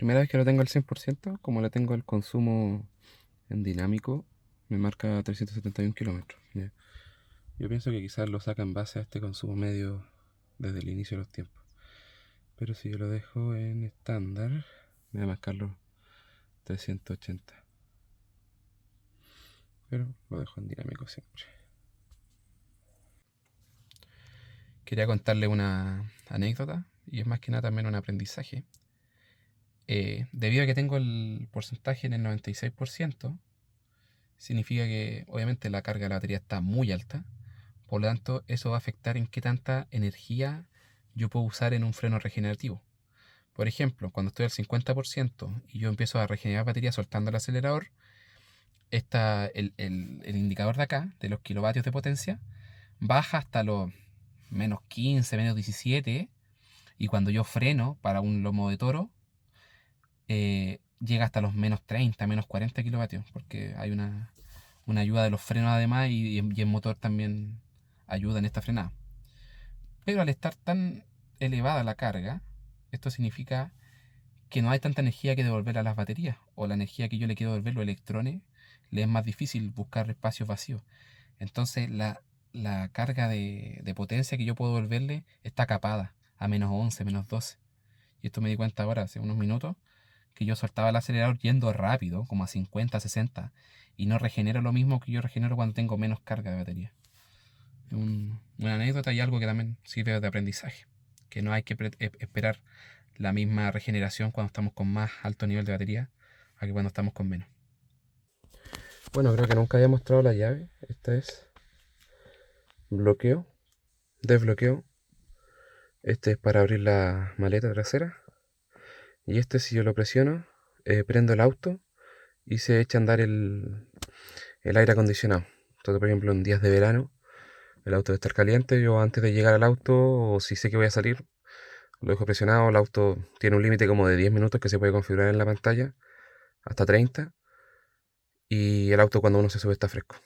primera vez que lo tengo al 100%, como le tengo el consumo en dinámico, me marca 371 kilómetros. ¿Ya? Yo pienso que quizás lo saca en base a este consumo medio desde el inicio de los tiempos. Pero si yo lo dejo en estándar, me va a marcar los 380. Pero lo dejo en dinámico siempre. Quería contarle una anécdota y es más que nada también un aprendizaje. Debido a que tengo el porcentaje en el 96%, significa que obviamente la carga de la batería está muy alta. Por lo tanto, eso va a afectar en qué tanta energía yo puedo usar en un freno regenerativo. Por ejemplo, cuando estoy al 50% y yo empiezo a regenerar batería soltando el acelerador, el indicador de acá, de los kilovatios de potencia, baja hasta los menos 15, menos 17. Y cuando yo freno para un lomo de toro, llega hasta los menos 30, menos 40 kilovatios, porque hay una ayuda de los frenos además y el motor también ayuda en esta frenada. Pero al estar tan elevada la carga, esto significa que no hay tanta energía que devolver a las baterías, o la energía que yo le quiero devolver, los electrones, le es más difícil buscar espacios vacíos. Entonces la carga de potencia que yo puedo devolverle está capada a menos 11, menos 12. Y esto me di cuenta ahora, hace unos minutos, que yo soltaba el acelerador yendo rápido, como a 50, 60, y no regenero lo mismo que yo regenero cuando tengo menos carga de batería. Una anécdota y algo que también sirve de aprendizaje, que no hay que esperar la misma regeneración cuando estamos con más alto nivel de batería a que cuando estamos con menos. Bueno, creo que nunca había mostrado la llave. Esta es bloqueo, desbloqueo. Este es para abrir la maleta trasera. Y este, si yo lo presiono, prendo el auto y se echa a andar el aire acondicionado. Entonces, por ejemplo, en días de verano, el auto debe estar caliente. Yo antes de llegar al auto, o si sé que voy a salir, lo dejo presionado. El auto tiene un límite como de 10 minutos que se puede configurar en la pantalla, hasta 30. Y el auto cuando uno se sube está fresco.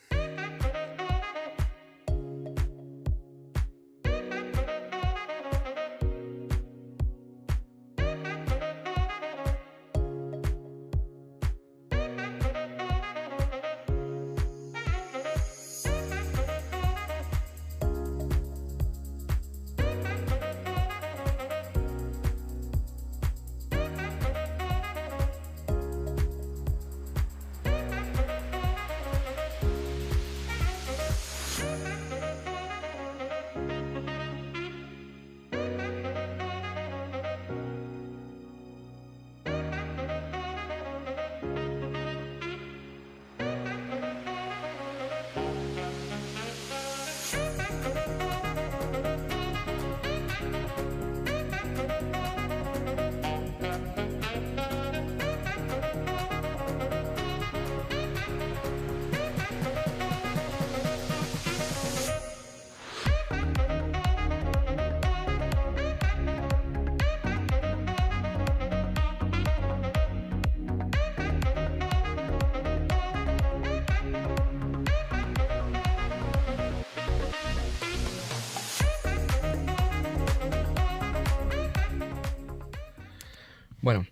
Bueno,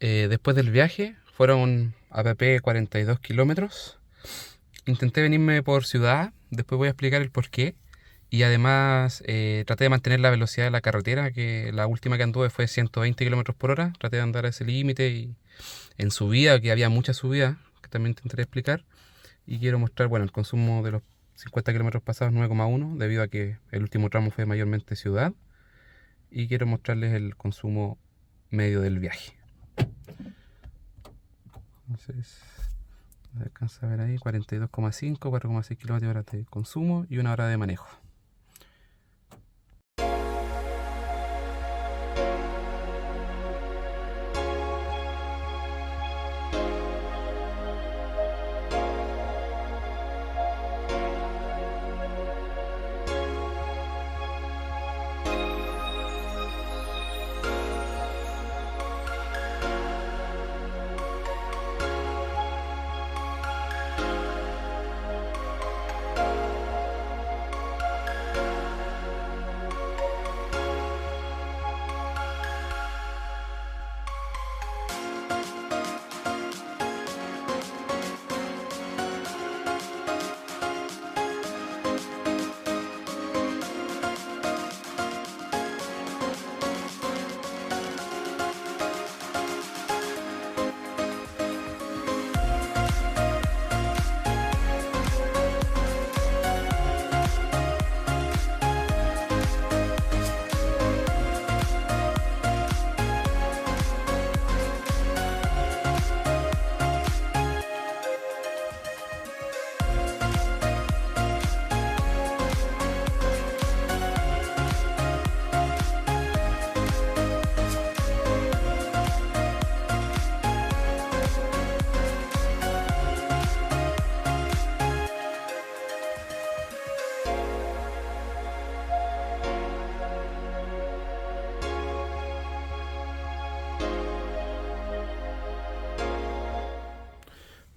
después del viaje, fueron a PP 42 kilómetros. Intenté venirme por ciudad, después voy a explicar el por qué. Y además traté de mantener la velocidad de la carretera, que la última que anduve fue 120 kilómetros por hora. Traté de andar a ese límite y en subida, que había mucha subida, que también intentaré explicar. Y quiero mostrar, bueno, el consumo de los 50 kilómetros pasados 9,1, debido a que el último tramo fue mayormente ciudad. Y quiero mostrarles el consumo medio del viaje. Entonces, se alcanza a ver ahí 42,5, 4,6 kWh de consumo y una hora de manejo.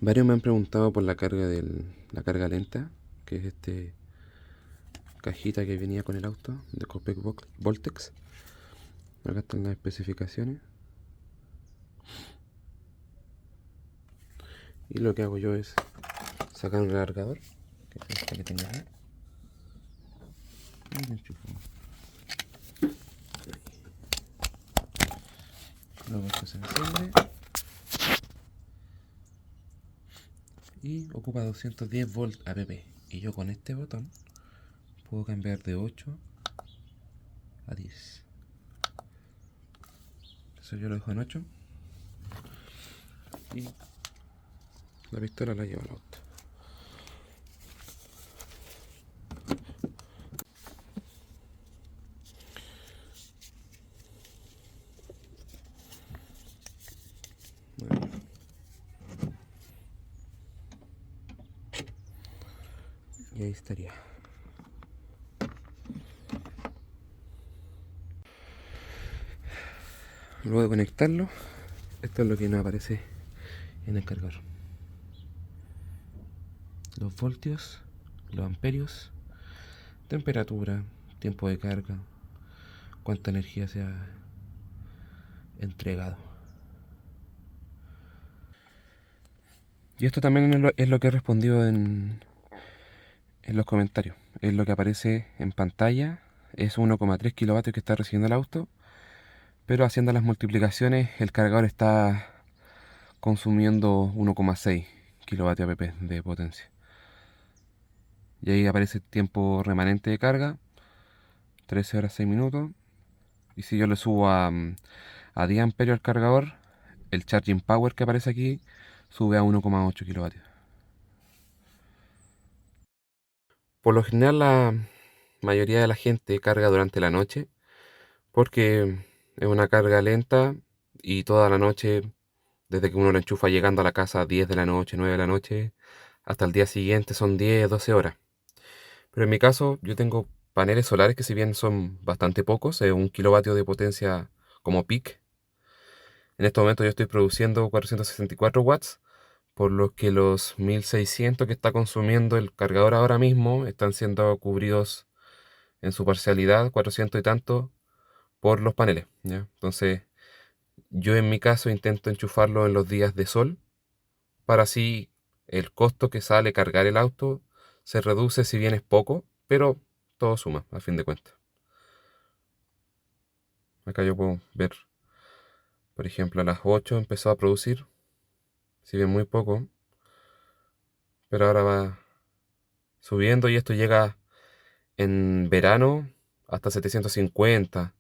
Varios me han preguntado por la carga la carga lenta, que es cajita que venía con el auto de Copec Voltex. Acá están las especificaciones. Y lo que hago yo es sacar un cargador, que es esta que tengo acá, y lo enchufo. Luego esto se enciende y ocupa 210 volts app. Y yo con este botón puedo cambiar de 8 a 10. Eso yo lo dejo en 8 y la pistola la llevo al auto. Bueno. Y ahí estaría. Luego de conectarlo, esto es lo que nos aparece en el cargador: los voltios, los amperios, temperatura, tiempo de carga, cuánta energía se ha entregado. Y esto también es lo que he respondido en los comentarios. Es lo que aparece en pantalla. Es 1,3 kilovatios que está recibiendo el auto, pero haciendo las multiplicaciones el cargador está consumiendo 1,6 kilovatios app de potencia. Y ahí aparece el tiempo remanente de carga, 13 horas 6 minutos. Y si yo le subo a 10 amperios al cargador, el charging power que aparece aquí sube a 1,8 kilovatios. Por lo general la mayoría de la gente carga durante la noche, porque es una carga lenta y toda la noche, desde que uno lo enchufa llegando a la casa a 10 de la noche, 9 de la noche, hasta el día siguiente son 10, 12 horas. Pero en mi caso yo tengo paneles solares que, si bien son bastante pocos, es 1 kilovatio de potencia como peak. En este momento yo estoy produciendo 464 watts, por lo que los 1600 que está consumiendo el cargador ahora mismo están siendo cubridos en su parcialidad, 400 y tanto, por los paneles, ¿ya? Entonces, yo en mi caso intento enchufarlo en los días de sol, para así el costo que sale cargar el auto se reduce, si bien es poco, pero todo suma, a fin de cuentas. Acá yo puedo ver, por ejemplo, a las 8 empezó a producir, si bien muy poco, pero ahora va subiendo y esto llega en verano hasta 750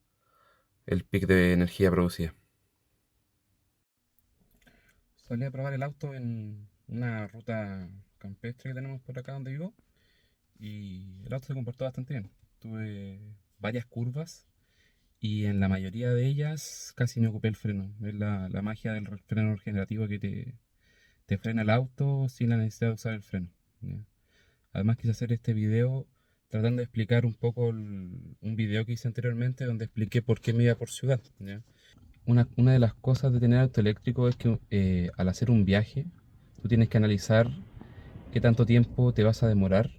el pic de energía producida. Solía probar el auto en una ruta campestre que tenemos por acá donde vivo y el auto se comportó bastante bien. Tuve varias curvas y en la mayoría de ellas casi no ocupé el freno. Es la magia del freno regenerativo que te frena el auto sin la necesidad de usar el freno, ¿ya? Además quise hacer este video tratando de explicar un poco un video que hice anteriormente donde expliqué por qué me iba por ciudad, ¿ya? Una de las cosas de tener auto eléctrico es que al hacer un viaje, tú tienes que analizar qué tanto tiempo te vas a demorar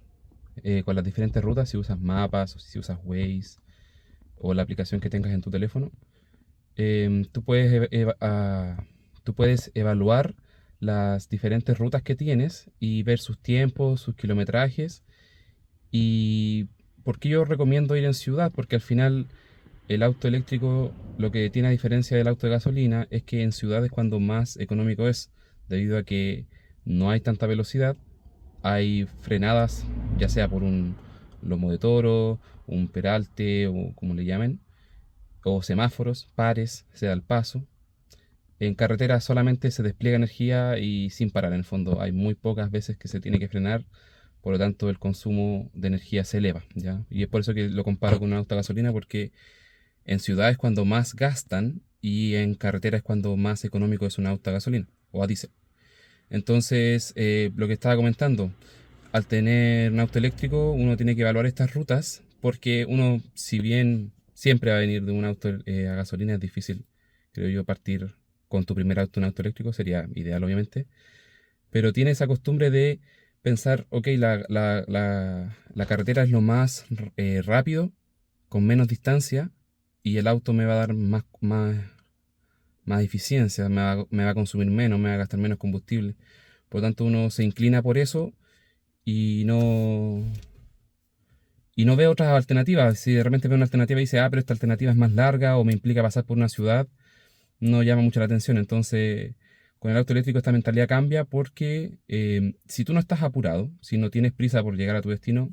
con las diferentes rutas, si usas mapas o si usas Waze o la aplicación que tengas en tu teléfono. Tú puedes, tú puedes evaluar las diferentes rutas que tienes y ver sus tiempos, sus kilometrajes. ¿Y por qué yo recomiendo ir en ciudad? Porque al final el auto eléctrico, lo que tiene a diferencia del auto de gasolina, es que en ciudad es cuando más económico es, debido a que no hay tanta velocidad, hay frenadas, ya sea por un lomo de toro, un peralte o como le llamen, o semáforos, pares, se da el paso. En carretera solamente se despliega energía y sin parar, en el fondo hay muy pocas veces que se tiene que frenar, por lo tanto el consumo de energía se eleva, ¿ya? Y es por eso que lo comparo con un auto a gasolina, porque en ciudad es cuando más gastan y en carretera es cuando más económico es un auto a gasolina o a diésel. Entonces, lo que estaba comentando, al tener un auto eléctrico uno tiene que evaluar estas rutas, porque uno, si bien siempre va a venir de un auto a gasolina, es difícil, creo yo, partir con tu primer auto, un auto eléctrico, sería ideal obviamente, pero tiene esa costumbre de pensar, ok, la carretera es lo más rápido, con menos distancia, y el auto me va a dar más eficiencia, me va a consumir menos, me va a gastar menos combustible. Por lo tanto, uno se inclina por eso y no ve otras alternativas. Si de repente ve una alternativa y dice, ah, pero esta alternativa es más larga o me implica pasar por una ciudad, no llama mucho la atención. Entonces, con el auto eléctrico esta mentalidad cambia porque si tú no estás apurado, si no tienes prisa por llegar a tu destino,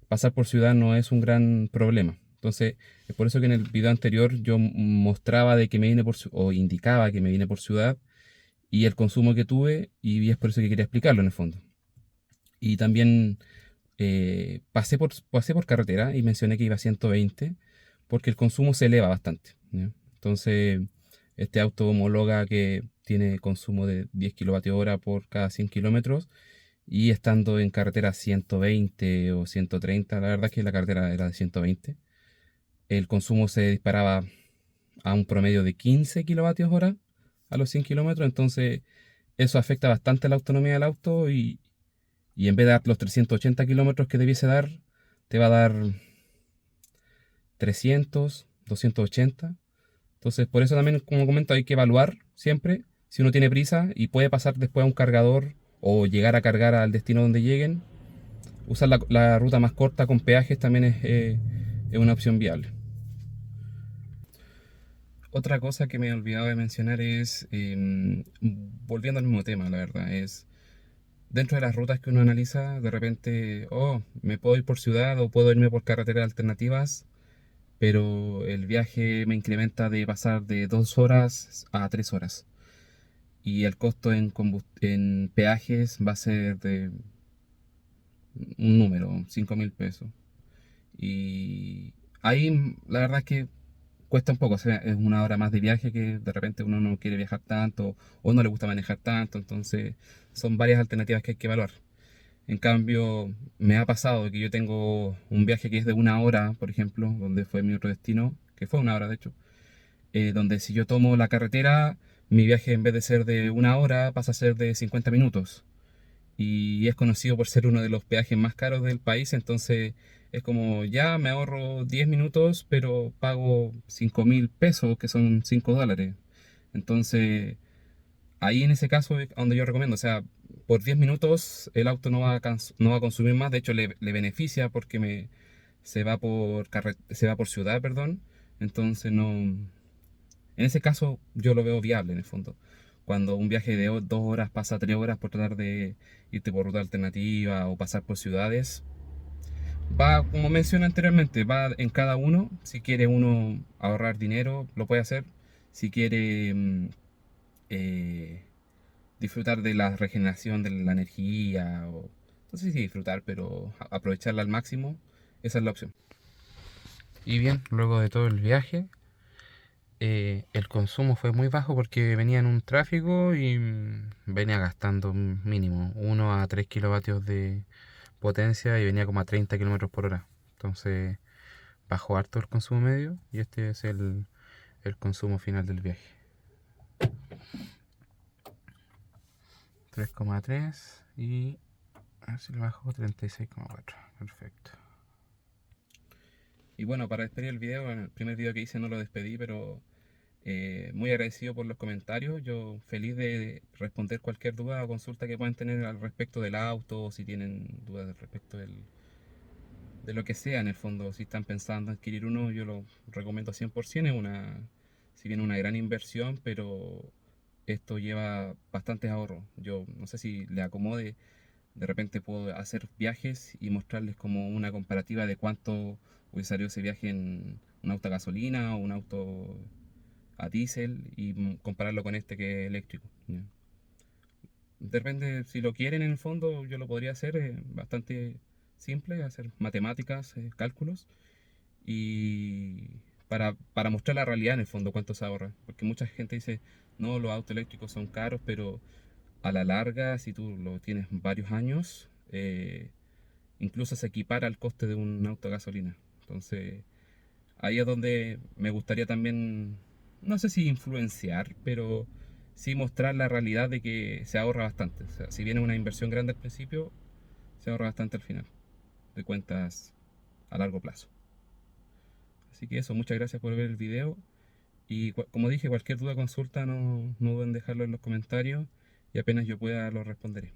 pasar por ciudad no es un gran problema. Entonces, es por eso que en el video anterior yo mostraba de que me vine o indicaba que me vine por ciudad y el consumo que tuve, y es por eso que quería explicarlo en el fondo. Y también pasé por carretera y mencioné que iba a 120 porque el consumo se eleva bastante, ¿ya? Entonces, este auto homologa que tiene consumo de 10 kilovatios hora por cada 100 kilómetros, y estando en carretera 120 o 130, la verdad es que la carretera era de 120, el consumo se disparaba a un promedio de 15 kilovatios hora a los 100 kilómetros. Entonces eso afecta bastante la autonomía del auto, y en vez de dar los 380 kilómetros que debiese dar, te va a dar 300, 280. Entonces, por eso también, como comento, hay que evaluar siempre si uno tiene prisa y puede pasar después a un cargador o llegar a cargar al destino donde lleguen. Usar la ruta más corta con peajes también es una opción viable. Otra cosa que me he olvidado de mencionar es, volviendo al mismo tema, la verdad, es dentro de las rutas que uno analiza, de repente, oh, me puedo ir por ciudad o puedo irme por carreteras alternativas, pero el viaje me incrementa de pasar de 2 horas a 3 horas. Y el costo en peajes va a ser de un número, 5.000 pesos. Y ahí la verdad es que cuesta un poco, o sea, es una hora más de viaje que de repente uno no quiere viajar tanto o no le gusta manejar tanto. Entonces son varias alternativas que hay que evaluar. En cambio, me ha pasado que yo tengo un viaje que es de una hora, por ejemplo, donde fue mi otro destino, que fue una hora de hecho, donde si yo tomo la carretera, mi viaje en vez de ser de una hora pasa a ser de 50 minutos. Y es conocido por ser uno de los peajes más caros del país. Entonces es como, ya me ahorro 10 minutos, pero pago 5.000 pesos, que son $5. Entonces, ahí en ese caso es donde yo recomiendo, o sea, por 10 minutos el auto no va a consumir más. De hecho, le beneficia porque se va por ciudad, perdón. Entonces, no, en ese caso yo lo veo viable en el fondo. Cuando un viaje de 2 horas pasa a 3 horas por tratar de irte por ruta alternativa o pasar por ciudades, va, como mencioné anteriormente, va en cada uno. Si quiere uno ahorrar dinero, lo puede hacer. Si quiere eh, disfrutar de la regeneración de la energía, o no sé si disfrutar, pero aprovecharla al máximo, esa es la opción. Y bien, luego de todo el viaje, el consumo fue muy bajo porque venía en un tráfico y venía gastando mínimo 1 a 3 kilovatios de potencia y venía como a 30 kilómetros por hora. Entonces bajó harto el consumo medio y este es el consumo final del viaje. 3,3 y a ver si lo bajo, 36,4. Perfecto. Y bueno, para despedir el video, el primer video que hice no lo despedí, pero muy agradecido por los comentarios. Yo feliz de responder cualquier duda o consulta que puedan tener al respecto del auto, o si tienen dudas al respecto de lo que sea en el fondo. Si están pensando en adquirir uno, yo lo recomiendo 100%. Si bien una gran inversión, pero esto lleva bastantes ahorros. Yo no sé si le acomode. De repente puedo hacer viajes y mostrarles como una comparativa de cuánto hubiese salido ese viaje en un auto a gasolina o un auto a diésel, y compararlo con este que es eléctrico, ¿ya? De repente, si lo quieren en el fondo, yo lo podría hacer bastante simple, hacer matemáticas, cálculos, y para mostrar la realidad en el fondo, cuánto se ahorra. Porque mucha gente dice, no, los autos eléctricos son caros, pero a la larga, si tú lo tienes varios años, incluso se equipara al coste de un auto a gasolina. Entonces, ahí es donde me gustaría también, no sé si influenciar, pero sí mostrar la realidad de que se ahorra bastante. O sea, si viene una inversión grande al principio, se ahorra bastante al final, de cuentas a largo plazo. Así que eso, muchas gracias por ver el video. Y como dije, cualquier duda, consulta, no duden en dejarlo en los comentarios y apenas yo pueda lo responderé.